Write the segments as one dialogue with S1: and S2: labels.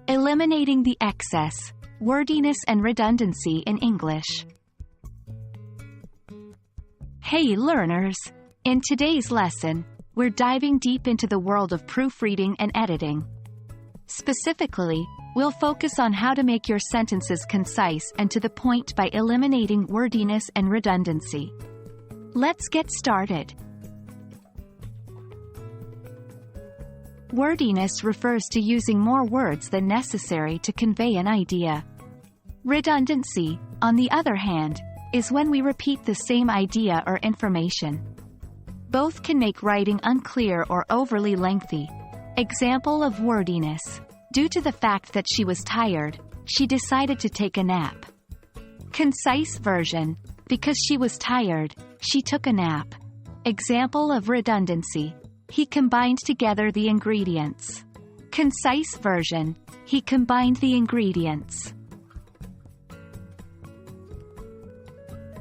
S1: Eliminating the excess, wordiness and redundancy in English. Hey learners! In today's lesson, we're diving deep into the world of proofreading and editing. Specifically, we'll focus on how to make your sentences concise and to the point by eliminating wordiness and redundancy. Let's get started. Wordiness refers to using more words than necessary to convey an idea. Redundancy, on the other hand, is when we repeat the same idea or information. Both can make writing unclear or overly lengthy. Example of wordiness. Due to the fact that she was tired, she decided to take a nap. Concise version. Because she was tired, she took a nap. Example of redundancy. He combined together the ingredients. Concise version. He combined the ingredients.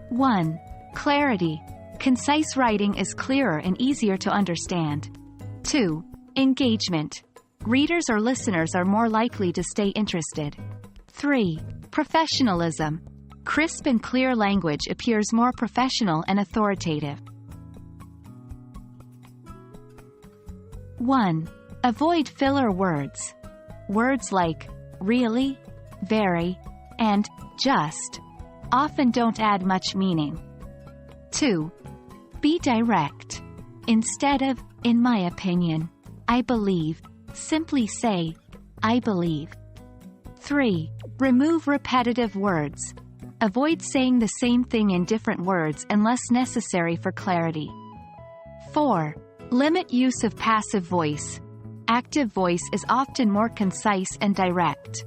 S1: 1. Clarity. Concise writing is clearer and easier to understand. 2. Engagement. Readers or listeners are more likely to stay interested. 3. Professionalism. Crisp and clear language appears more professional and authoritative. 1. Avoid filler words. Words like really, very, and just often don't add much meaning. 2. Be direct. Instead of, in my opinion, I believe, simply say, I believe. 3. Remove repetitive words. Avoid saying the same thing in different words unless necessary for clarity. 4. Limit use of passive voice. Active voice is often more concise and direct.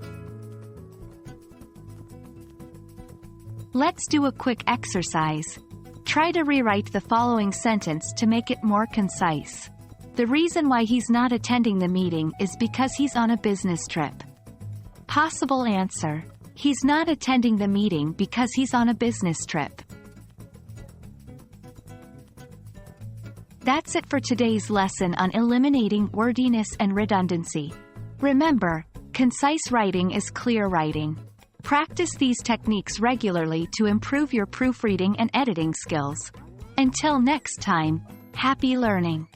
S1: Let's do a quick exercise. Try to rewrite the following sentence to make it more concise. The reason why he's not attending the meeting is because he's on a business trip. Possible answer. He's not attending the meeting because he's on a business trip. That's it for today's lesson on eliminating wordiness and redundancy. Remember, concise writing is clear writing. Practice these techniques regularly to improve your proofreading and editing skills. Until next time, happy learning!